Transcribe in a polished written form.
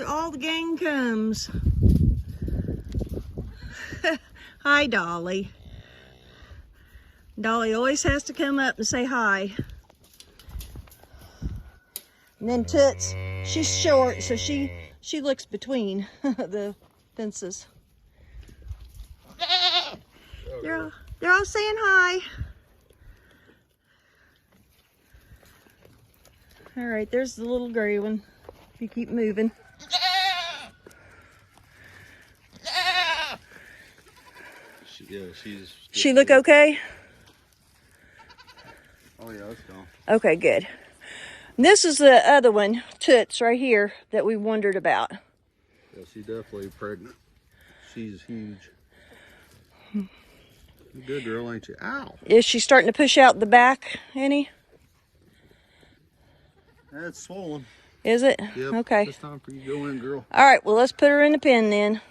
All the gang comes. Hi, Dolly. Dolly always has to come up and say hi. And then Toots, she's short, so she looks between the fences. They're all saying hi. All right, there's the little gray one. If you keep moving. She look okay? Oh yeah, that's gone. Okay, good. And this is the other one, Toots, right here, that we wondered about. Yeah, she's definitely pregnant. She's huge. Good girl, ain't you? Ow! Is she starting to push out the back any? That's swollen. Is it? Yep. Okay. It's time for you to go in, girl. All right, well, let's put her in the pen then.